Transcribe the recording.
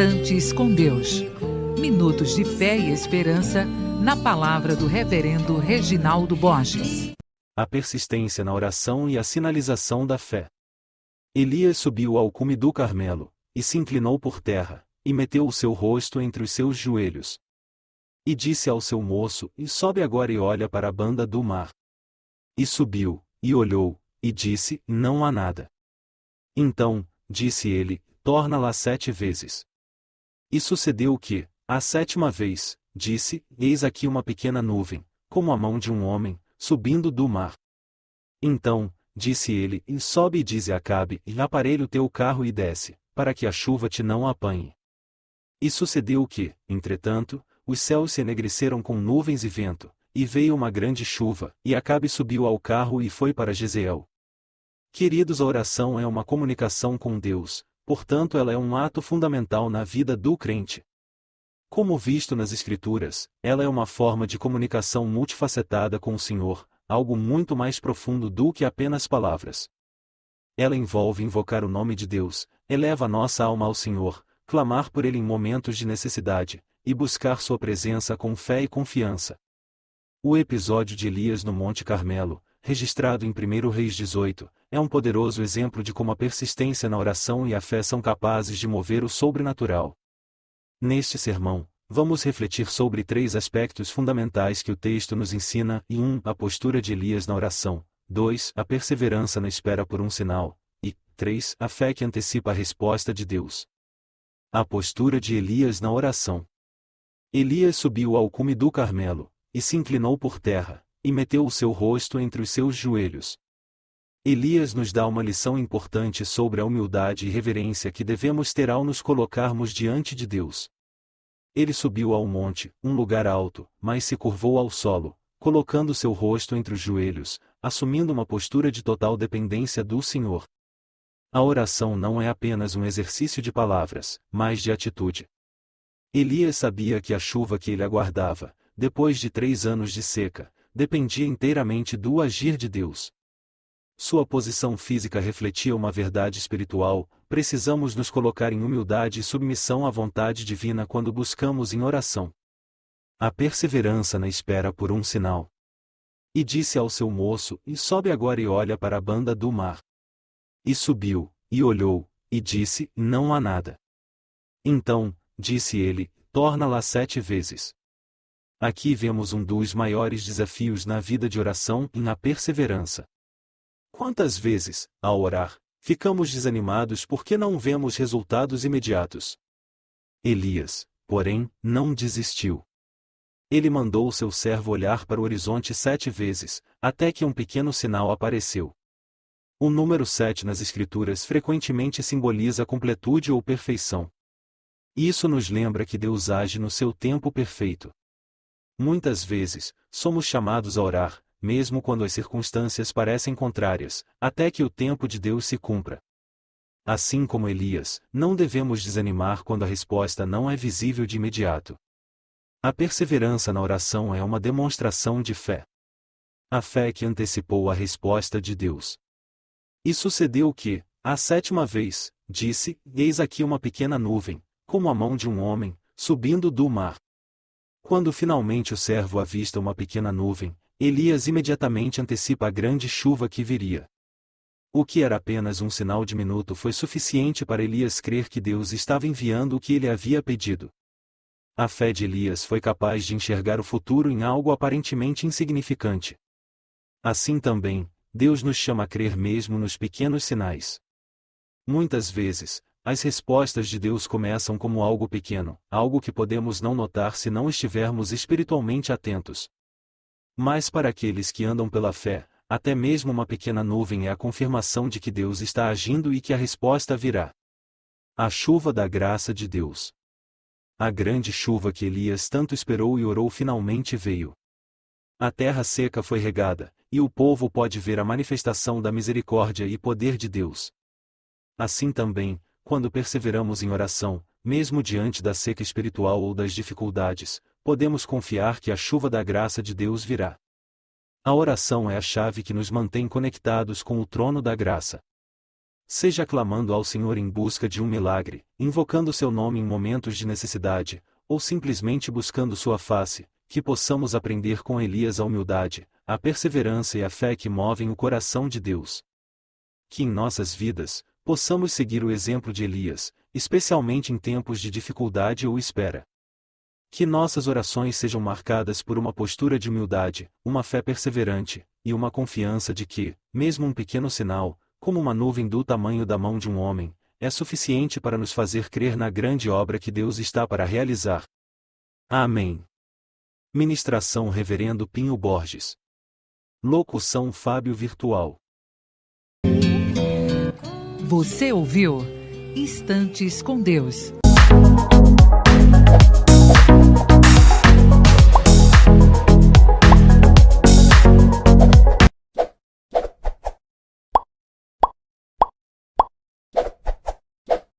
Instantes com Deus. Minutos de fé e esperança na palavra do Reverendo Reginaldo Borges. A persistência na oração e a sinalização da fé. Elias subiu ao cume do Carmelo, e se inclinou por terra, e meteu o seu rosto entre os seus joelhos. E disse ao seu moço: E sobe agora e olha para a banda do mar. E subiu, e olhou, e disse: Não há nada. Então, disse ele: Torna lá 7 vezes. E sucedeu que, a 7ª vez, disse: Eis aqui uma pequena nuvem, como a mão de um homem, subindo do mar. Então, disse ele: E sobe e dize a Acabe: E aparelha o teu carro e desce, para que a chuva te não apanhe. E sucedeu que, entretanto, os céus se enegreceram com nuvens e vento, e veio uma grande chuva, e Acabe subiu ao carro e foi para Jezreel. Queridos, a oração é uma comunicação com Deus, portanto ela é um ato fundamental na vida do crente. Como visto nas Escrituras, ela é uma forma de comunicação multifacetada com o Senhor, algo muito mais profundo do que apenas palavras. Ela envolve invocar o nome de Deus, eleva nossa alma ao Senhor, clamar por Ele em momentos de necessidade, e buscar sua presença com fé e confiança. O episódio de Elias no Monte Carmelo, registrado em 1 Reis 18, é um poderoso exemplo de como a persistência na oração e a fé são capazes de mover o sobrenatural. Neste sermão, vamos refletir sobre 3 aspectos fundamentais que o texto nos ensina: 1. A postura de Elias na oração; 2. A perseverança na espera por um sinal; e 3. A fé que antecipa a resposta de Deus. A postura de Elias na oração. Elias subiu ao cume do Carmelo, e se inclinou por terra, e meteu o seu rosto entre os seus joelhos. Elias nos dá uma lição importante sobre a humildade e reverência que devemos ter ao nos colocarmos diante de Deus. Ele subiu ao monte, um lugar alto, mas se curvou ao solo, colocando seu rosto entre os joelhos, assumindo uma postura de total dependência do Senhor. A oração não é apenas um exercício de palavras, mas de atitude. Elias sabia que a chuva que ele aguardava, depois de 3 anos de seca, dependia inteiramente do agir de Deus. Sua posição física refletia uma verdade espiritual: precisamos nos colocar em humildade e submissão à vontade divina quando buscamos em oração. A perseverança na espera por um sinal. E disse ao seu moço: E sobe agora e olha para a banda do mar. E subiu, e olhou, e disse: Não há nada. Então, disse ele: Torna lá 7 vezes. Aqui vemos um dos maiores desafios na vida de oração e na perseverança. Quantas vezes, ao orar, ficamos desanimados porque não vemos resultados imediatos? Elias, porém, não desistiu. Ele mandou seu servo olhar para o horizonte 7 vezes, até que um pequeno sinal apareceu. O número 7 nas Escrituras frequentemente simboliza completude ou perfeição. Isso nos lembra que Deus age no seu tempo perfeito. Muitas vezes, somos chamados a orar, mesmo quando as circunstâncias parecem contrárias, até que o tempo de Deus se cumpra. Assim como Elias, não devemos desanimar quando a resposta não é visível de imediato. A perseverança na oração é uma demonstração de fé. A fé que antecipou a resposta de Deus. E sucedeu que, a 7ª vez, disse: Eis aqui uma pequena nuvem, como a mão de um homem, subindo do mar. Quando finalmente o servo avista uma pequena nuvem, Elias imediatamente antecipa a grande chuva que viria. O que era apenas um sinal diminuto foi suficiente para Elias crer que Deus estava enviando o que ele havia pedido. A fé de Elias foi capaz de enxergar o futuro em algo aparentemente insignificante. Assim também, Deus nos chama a crer mesmo nos pequenos sinais. Muitas vezes, as respostas de Deus começam como algo pequeno, algo que podemos não notar se não estivermos espiritualmente atentos. Mas para aqueles que andam pela fé, até mesmo uma pequena nuvem é a confirmação de que Deus está agindo e que a resposta virá. A chuva da graça de Deus. A grande chuva que Elias tanto esperou e orou finalmente veio. A terra seca foi regada, e o povo pode ver a manifestação da misericórdia e poder de Deus. Assim também, quando perseveramos em oração, mesmo diante da seca espiritual ou das dificuldades, podemos confiar que a chuva da graça de Deus virá. A oração é a chave que nos mantém conectados com o trono da graça. Seja clamando ao Senhor em busca de um milagre, invocando seu nome em momentos de necessidade, ou simplesmente buscando sua face, que possamos aprender com Elias a humildade, a perseverança e a fé que movem o coração de Deus. Que em nossas vidas, possamos seguir o exemplo de Elias, especialmente em tempos de dificuldade ou espera. Que nossas orações sejam marcadas por uma postura de humildade, uma fé perseverante, e uma confiança de que, mesmo um pequeno sinal, como uma nuvem do tamanho da mão de um homem, é suficiente para nos fazer crer na grande obra que Deus está para realizar. Amém. Ministração Reverendo Pinho Borges. Locução Fábio Virtual. Você ouviu Instantes com Deus,